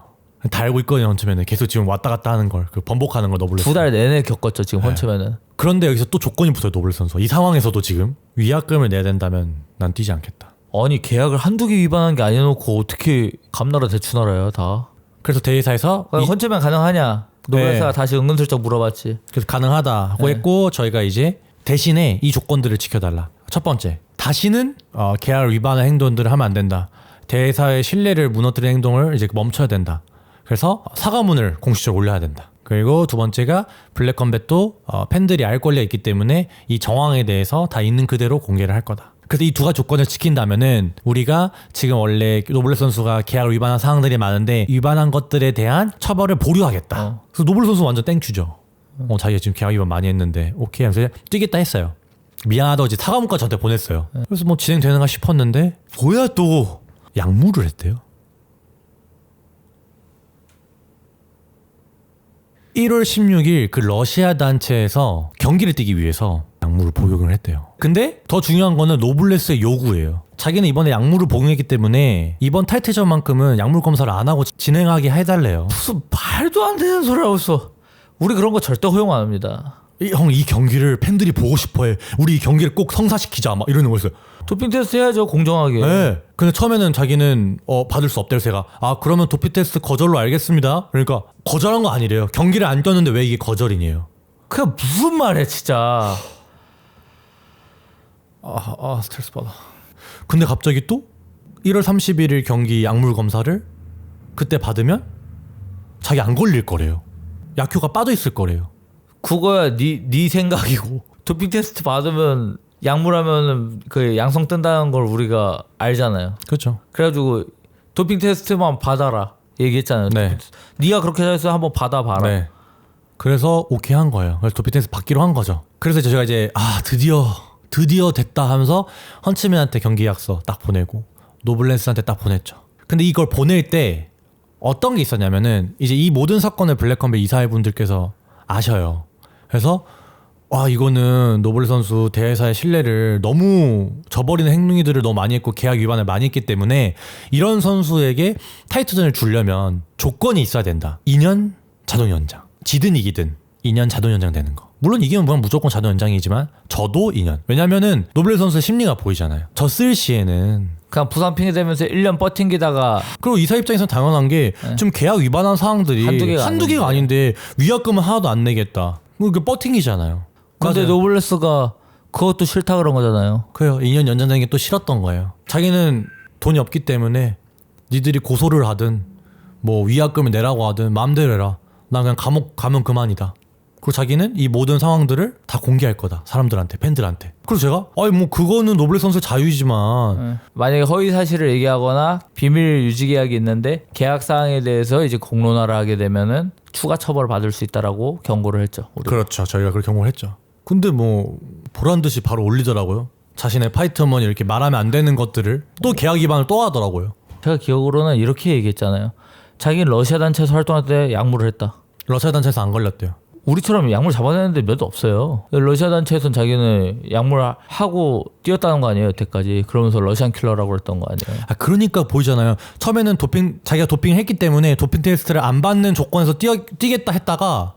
다 알고 있거든요. 헌츠맨은 계속 지금 왔다 갔다 하는 걸, 그 번복하는 걸 노블레스.
2달 내내 겪었죠 지금 헌츠맨은.
그런데 여기서 또 조건이 붙어요. 노블레스 선수. 이 상황에서도 지금 위약금을 내야 된다면 난 뛰지 않겠다.
아니 계약을 한두 개 위반한 게 아니놓고 어떻게 감나라 대추나라야 다.
그래서 대회사에서
헌츠맨 가능하냐? 노블레스가 다시 은근슬쩍 물어봤지.
그래서 가능하다 하고 했고 저희가 이제 대신에 이 조건들을 지켜달라. 첫 번째, 다시는 계약 위반의 행동들을 하면 안 된다. 대회사의 신뢰를 무너뜨리는 행동을 이제 멈춰야 된다. 그래서 사과문을 공식적으로 올려야 된다. 그리고 두 번째가 블랙컴뱃도 팬들이 알 권리가 있기 때문에 이 정황에 대해서 다 있는 그대로 공개를 할 거다. 그래서 이 두 가지 조건을 지킨다면은 우리가 지금 원래 노블레스 선수가 계약을 위반한 사항들이 많은데 위반한 것들에 대한 처벌을 보류하겠다. 그래서 노블레스 선수 완전 땡큐죠. 자기가 지금 계약 위반 많이 했는데 오케이 하면서 뛰겠다 했어요. 미안하다고 이제 사과문까지 저한테 보냈어요. 그래서 뭐 진행되는가 싶었는데 뭐야 또 약물을 했대요. 1월 16일 그 러시아 단체에서 경기를 뛰기 위해서 약물을 복용을 했대요. 근데 더 중요한 거는 노블레스의 요구예요. 자기는 이번에 약물을 복용했기 때문에 이번 탈퇴전만큼은 약물 검사를 안 하고 진행하게 해달래요.
무슨 말도 안 되는 소리를 하고 있어. 우리 그런 거 절대 허용 안 합니다.
형, 이 경기를 팬들이 보고 싶어해. 우리 이 경기를 꼭 성사시키자. 막 이러는 거였어요.
도핑 테스트 해야죠, 공정하게.
네. 근데 처음에는 자기는 받을 수 없대요. 제가 그러면 도핑 테스트 거절로 알겠습니다. 그러니까 거절한 거 아니래요. 경기를 안 뛰었는데 왜 이게 거절이네요.
그게 무슨 말이야 진짜.
스트레스 받아. 근데 갑자기 또 1월 31일 경기 약물 검사를 그때 받으면 자기 안 걸릴 거래요. 약효가 빠져 있을 거래요.
그거야 네 생각이고. 도핑 테스트 받으면 약물하면 그 양성 뜬다는 걸 우리가 알잖아요.
그렇죠.
그래가지고 도핑 테스트만 받아라 얘기했잖아요.
네.
네가 그렇게 해서 한번 받아봐라.
네. 그래서 오케이 한 거예요. 그래서 도핑 테스트 받기로 한 거죠. 그래서 제가 이제 드디어 됐다 하면서 헌츠맨한테 경기 약서 딱 보내고 노블레스한테 딱 보냈죠. 근데 이걸 보낼 때 어떤 게 있었냐면은 이제 이 모든 사건을 블랙컴뱃 이사회분들께서 아셔요. 그래서 이거는 노블레스 선수 대회사의 신뢰를 너무 저버리는 행동들을 너무 많이 했고 계약 위반을 많이 했기 때문에 이런 선수에게 타이틀전을 주려면 조건이 있어야 된다. 2년 자동 연장. 지든 이기든 2년 자동 연장 되는 거. 물론 이기면 무조건 자동 연장이지만 저도 2년. 왜냐면은 노블레스 선수의 심리가 보이잖아요. 졌을 시에는
그냥 부상 핑계 대면서 1년 버틴기다가.
그리고 이사 입장에서는 당연한 게 좀 계약 위반한 사항들이 한두 개가 아닌데 위약금은 하나도 안 내겠다. 그게 버팅이잖아요.
근데
맞아요.
노블레스가 그것도 싫다 그런 거잖아요.
그래요. 2년 연장되는 게 또 싫었던 거예요. 자기는 돈이 없기 때문에 니들이 고소를 하든 뭐 위약금을 내라고 하든 마음대로 해라. 나 그냥 감옥 가면 그만이다. 그리고 자기는 이 모든 상황들을 다 공개할 거다. 사람들한테, 팬들한테. 그래서 제가 뭐 그거는 노블레스 선수의 자유이지만
만약에 허위 사실을 얘기하거나 비밀 유지 계약이 있는데 계약 사항에 대해서 이제 공론화를 하게 되면은 추가 처벌을 받을 수 있다라고 경고를 했죠. 우리가.
그렇죠. 저희가 그렇게 경고를 했죠. 근데 뭐 보란 듯이 바로 올리더라고요. 자신의 파이터머니 이렇게 말하면 안 되는 것들을 또 계약 위반을 또 하더라고요.
제가 기억으로는 이렇게 얘기했잖아요. 자기는 러시아 단체에서 활동할 때 약물을 했다.
러시아 단체에서 안 걸렸대요.
우리처럼 약물 잡아내는데 몇 없어요. 러시아 단체에서는 자기는 약물하고 뛰었다는 거 아니에요, 여태까지. 그러면서 러시안 킬러라고 그랬던 거 아니에요.
그러니까 보이잖아요. 처음에는 자기가 도핑을 했기 때문에 도핑 테스트를 안 받는 조건에서 뛰겠다 했다가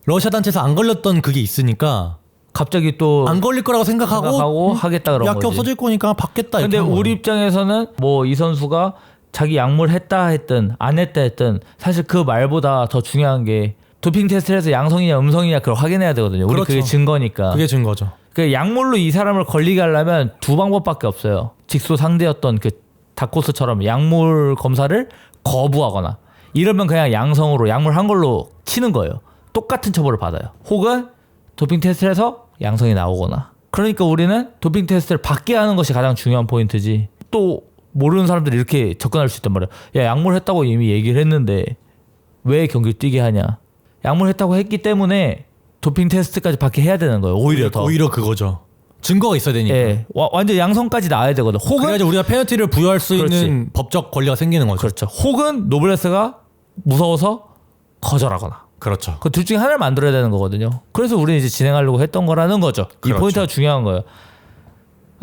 러시아 단체에서 안 걸렸던 그게 있으니까
갑자기 또
안 걸릴 거라고 생각하고
하겠다 그런
약기
거지.
없어질 거니까 받겠다.
근데 우리 입장에서는 뭐 이 선수가 자기 약물 했다 했든 안 했다 했든 사실 그 말보다 더 중요한 게 도핑 테스트를 해서 양성이냐 음성이냐 그걸 확인해야 되거든요. 우리
그렇죠.
그게 증거니까.
그게 증거죠.
그 약물로 이 사람을 걸리게 하려면 두 방법밖에 없어요. 직소 상대였던 그 다코스처럼 약물 검사를 거부하거나 이러면 그냥 양성으로 약물 한 걸로 치는 거예요. 똑같은 처벌을 받아요. 혹은 도핑 테스트를 해서 양성이 나오거나. 그러니까 우리는 도핑 테스트를 받게 하는 것이 가장 중요한 포인트지. 또 모르는 사람들이 이렇게 접근할 수 있단 말이야. 야, 약물 했다고 이미 얘기를 했는데 왜 경기 뛰게 하냐. 약물 했다고 했기 때문에 도핑 테스트까지 받게 해야 되는 거예요. 오히려
그거죠. 증거가 있어야 되니까.
예, 완전 양성까지 나와야 되거든. 혹은
그래야지 우리가 페널티를 부여할 수
그렇지.
있는 법적 권리가 생기는 거죠.
그렇죠. 혹은 노블레스가 무서워서 거절하거나.
그렇죠.
그 둘 중에 하나를 만들어야 되는 거거든요. 그래서 우리는 이제 진행하려고 했던 거라는 거죠.
그렇죠.
이 포인트가 중요한 거예요.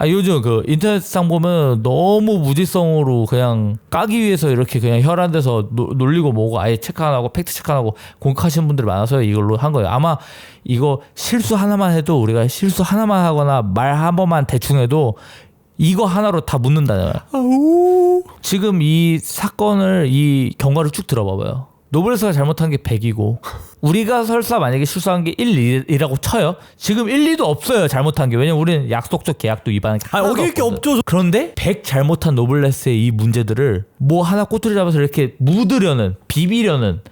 요즘 그 인터넷상 보면 너무 무지성으로 그냥 까기 위해서 이렇게 그냥 혈안돼서 놀리고 뭐고 아예 체크 안 하고 팩트 체크 안 하고 공격하시는 분들이 많아서 이걸로 한 거예요. 아마 이거 실수 하나만 해도 우리가 실수 하나만 하거나 말 한 번만 대충 해도 이거 하나로 다 묻는다잖아요. 지금 이 사건을 이 경과를 쭉 들어봐봐요. 노블레스가 잘못한 게 100이고 우리가 설사 만약에 실수한 게 1, 2라고 쳐요. 지금 1, 2도 없어요. 잘못한 게. 왜냐면 우리는 약속적 계약도 위반한 게 하나도
어길 게
없거든.
없죠.
그런데 100 잘못한 노블레스의 이 문제들을 뭐 하나 꼬투리 잡아서 이렇게 묻으려는 비비려는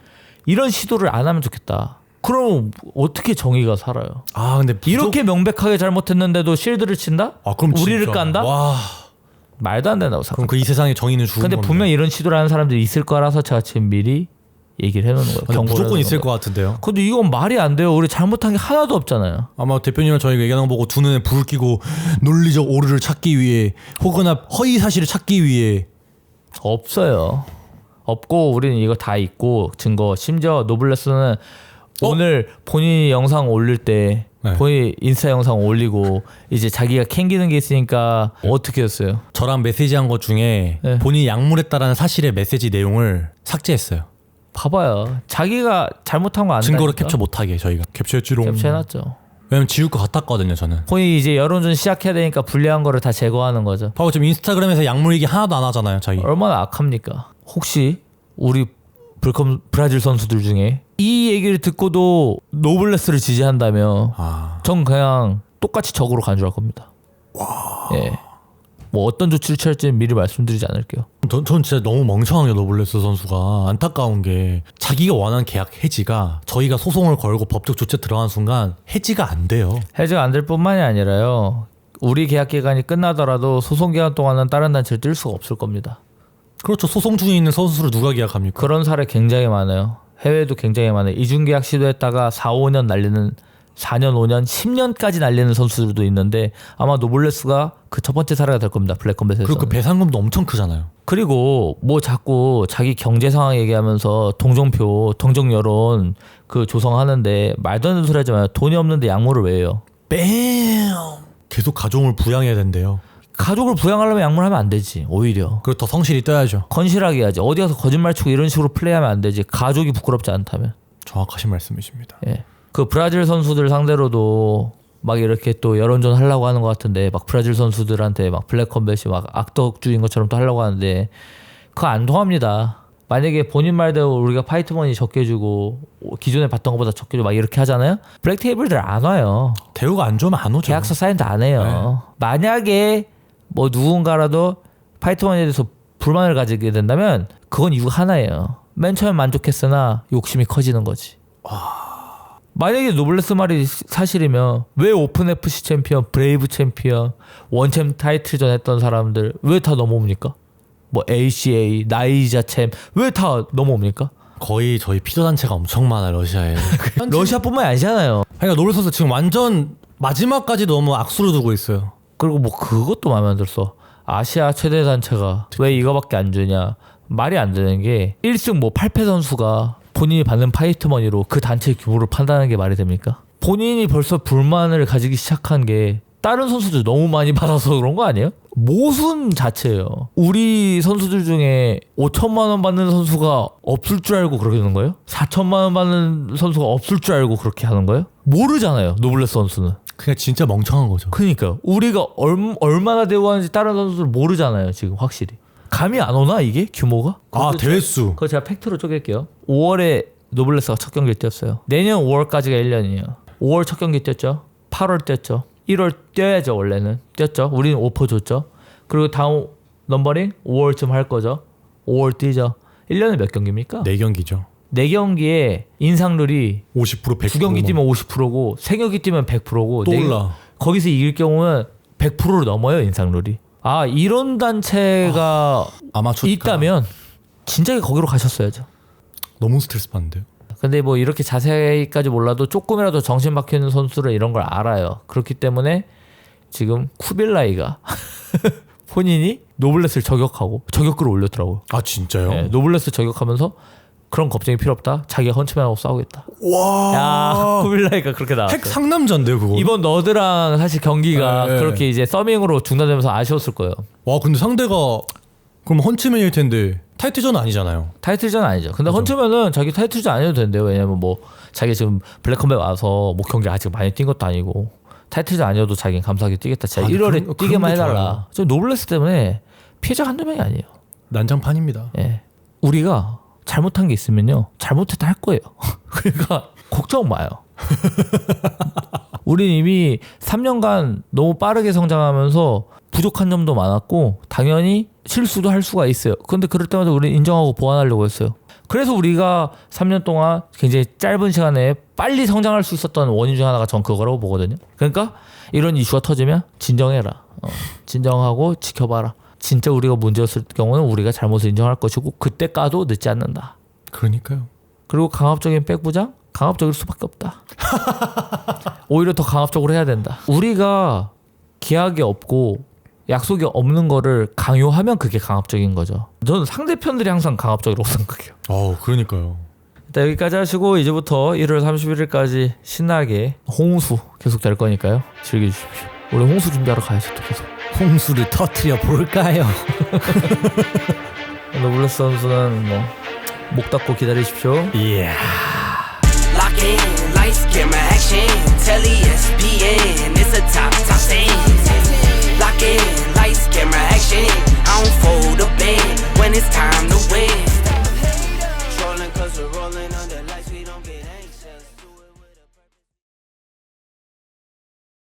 이런 시도를 안 하면 좋겠다. 그럼 어떻게 정의가 살아요?
아 근데
이렇게 명백하게 잘못했는데도 실드를 친다?
그럼
우리를
진짜.
깐다?
와.
말도 안 된다고
그럼
생각해요.
그 이 세상에 정의는 죽은
근데
건데.
분명 이런 시도를 하는 사람들이 있을 거라서 제가 지금 미리 얘기를 해놓는 거예요.
근데
경고를
무조건
해놓는
있을
거예요.
것 같은데요.
근데 이건 말이 안 돼요. 우리 잘못한 게 하나도 없잖아요.
아마 대표님은 저희가 얘기하는 거 보고 두 눈에 불을 켜고 논리적 오류를 찾기 위해 혹은 허위 사실을 찾기 위해
없어요. 없고 우리는 이거 다 있고 증거. 심지어 노블레스는 오늘 본인이 영상 올릴 때
네.
본인 인스타 영상 올리고 이제 자기가 캥기는 게 있으니까 어떻게 했어요?
저랑 메시지한 것 중에
네.
본인이 약물했다라는 사실의 메시지 내용을 삭제했어요.
봐봐요. 자기가 잘못한 거 안다니까.
증거를 캡처 못하게 저희가 캡처했지롱.
캡처해놨죠.
왜냐면 지울 것 같았거든요 저는.
본인이 이제 여론전 시작해야 되니까 불리한 거를 다 제거하는 거죠.
봐봐 지금 인스타그램에서 약물 얘기 하나도 안 하잖아요 자기.
얼마나 악합니까? 혹시 우리 브라질 선수들 중에 이 얘기를 듣고도 노블레스를 지지한다면 전 그냥 똑같이 적으로 간주할 겁니다. 예. 뭐 어떤 조치를 취할지는 미리 말씀드리지 않을게요.
전 진짜 너무 멍청한 게 노블레스 선수가 안타까운 게 자기가 원하는 계약 해지가 저희가 소송을 걸고 법적 조치에 들어간 순간 해지가 안 돼요.
해지가 안 될 뿐만이 아니라요. 우리 계약 기간이 끝나더라도 소송 기간 동안은 다른 단체를 뛸 수가 없을 겁니다.
그렇죠. 소송 중에 있는 선수를 누가 계약합니까?
그런 사례 굉장히 많아요. 해외에도 굉장히 많아요. 이중계약 시도했다가 4, 5년 날리는 4년, 5년, 10년까지 날리는 선수들도 있는데 아마 노블레스가 그 첫 번째 사례가 될 겁니다. 블랙컴뱃에서.
그리고 그 배상금도 엄청 크잖아요.
그리고 뭐 자꾸 자기 경제 상황 얘기하면서 동정표, 동정 여론 그 조성하는데 말도 안 되는 소리 하지 마요. 돈이 없는데 약물을 왜 해요?
뺨! 계속 가족을 부양해야 된대요.
가족을 부양하려면 약물하면 안 되지. 오히려.
그리고 더 성실히 떠야죠.
건실하게 해야지. 어디 가서 거짓말 치고 이런 식으로 플레이하면 안 되지. 가족이 부끄럽지 않다면.
정확하신 말씀이십니다.
예. 그 브라질 선수들 상대로도 막 이렇게 또 여론전 하려고 하는 것 같은데 막 브라질 선수들한테 막 블랙컴뱃이 막 악덕주인 것처럼 또 하려고 하는데 그거 안 통합니다. 만약에 본인 말대로 우리가 파이트머니 적게 주고 기존에 받던 것보다 적게 주고 막 이렇게 하잖아요. 블랙 테이블들 안 와요.
대우가 안 좋으면 안 오죠.
계약서 사인도 안 해요. 만약에 뭐 누군가라도 파이트머니에 대해서 불만을 가지게 된다면 그건 이유 하나예요. 맨 처음 만족했으나 욕심이 커지는 거지. 만약에 노블레스 말이 사실이면 왜 오픈 FC 챔피언, 브레이브 챔피언, 원챔 타이틀전 했던 사람들 왜 다 넘어옵니까? 뭐 ACA, 나이자 챔 왜 다 넘어옵니까?
거의 저희 피조 단체가 엄청 많아요 러시아에.
러시아뿐만이 아니잖아요.
그러니까 노블 선수 지금 완전 마지막까지 너무 악수를 두고 있어요.
그리고 뭐 그것도 마음에 안 들었어. 아시아 최대 단체가 왜 이거밖에 안 주냐. 말이 안 되는 게 1승 뭐 8패 선수가 본인이 받는 파이트머니로 그 단체의 규모를 판단하는 게 말이 됩니까? 본인이 벌써 불만을 가지기 시작한 게 다른 선수들 너무 많이 받아서 그런 거 아니에요? 모순 자체예요. 우리 선수들 중에 5천만 원 받는 선수가 없을 줄 알고 그렇게 하는 거예요? 4천만 원 받는 선수가 없을 줄 알고 그렇게 하는 거예요? 모르잖아요. 노블레스 선수는.
그냥 진짜 멍청한 거죠.
그러니까 우리가 얼마나 대우하는지 다른 선수들 모르잖아요. 지금 확실히 감이 안 오나 이게 규모가?
아 대회수.
그거 제가 팩트로 쪼갤게요. 5월에 노블레스가 첫 경기를 뛰었어요. 내년 5월까지가 1년이에요. 5월 첫 경기 뛰었죠. 8월 뛰었죠. 1월 뛰어야죠. 원래는 뛰었죠. 우리는 오퍼 줬죠. 그리고 다음 넘버링 5월쯤 할 거죠. 5월 뛰죠. 1년에 몇 경기입니까?
4경기죠.
4경기에 인상률이
50% 100%.
2경기 뛰면 50%고 3경기 뛰면 100%고
또 올라.
거기서 이길 경우는 100%를 넘어요. 인상률이. 아 이런 단체가
아마추어
있다면 진작에 거기로 가셨어야죠.
너무 스트레스 받는데요.
근데 뭐 이렇게 자세히까지 몰라도 조금이라도 정신 박히는 선수는 이런 걸 알아요. 그렇기 때문에 지금 쿠빌라이가 본인이 노블레스를 저격글을 올렸더라고요.
아 진짜요?
네, 노블레스 저격하면서 그런 겁쟁이 필요 없다. 자기가 헌츠맨하고 싸우겠다.
와.
야 쿠빌라이가 그렇게 나왔어요.
핵 상남자인데요 그거.
이번 너드랑 사실 경기가
네.
그렇게 이제 서밍으로 중단되면서 아쉬웠을 거예요.
와 근데 상대가 그럼 헌츠맨일 텐데 타이틀전 아니잖아요.
타이틀전 아니죠. 근데 헌츠맨은 자기 타이틀전 안 해도 된대요. 왜냐면 뭐 자기 지금 블랙컴백 와서 뭐 경기 아직 많이 뛴 것도 아니고 타이틀전 아니어도 자기는 감사하게 뛰겠다. 제가 1월에 뛰게만 해달라. 저 노블레스 때문에 피해자가 한두 명이 아니에요.
난장판입니다.
예. 우리가 잘못한 게 있으면요. 잘못했다 할 거예요. 그러니까 걱정 마요. 우린 이미 3년간 너무 빠르게 성장하면서 부족한 점도 많았고 당연히 실수도 할 수가 있어요. 근데 그럴 때마다 우리는 인정하고 보완하려고 했어요. 그래서 우리가 3년 동안 굉장히 짧은 시간에 빨리 성장할 수 있었던 원인 중 하나가 전 그거라고 보거든요. 그러니까 이런 이슈가 터지면 진정해라. 진정하고 지켜봐라. 진짜 우리가 문제였을 경우는 우리가 잘못을 인정할 것이고 그때 까도 늦지 않는다.
그러니까요.
그리고 강압적인 백부장? 강압적일 수밖에 없다. 오히려 더 강압적으로 해야 된다. 우리가 계약이 없고 약속이 없는 거를 강요하면 그게 강압적인 거죠. 저는 상대편들이 항상 강압적이라고 생각해요.
그러니까요.
일단 여기까지 하시고 이제부터 1월 31일까지 신나게 홍수 계속 될 거니까요. 즐겨주십시오. 우리 홍수 준비하러 가야죠. 또 계속.
홍수를 터트려 볼까요?
노블레스 선수는 뭐 목 닫고 기다리십시오.
이야.
Lock in, lights, camera, action. Telly ESPN, it's a top scene. Lock in, lights, camera, action. I don't fold a bed when it's time to win.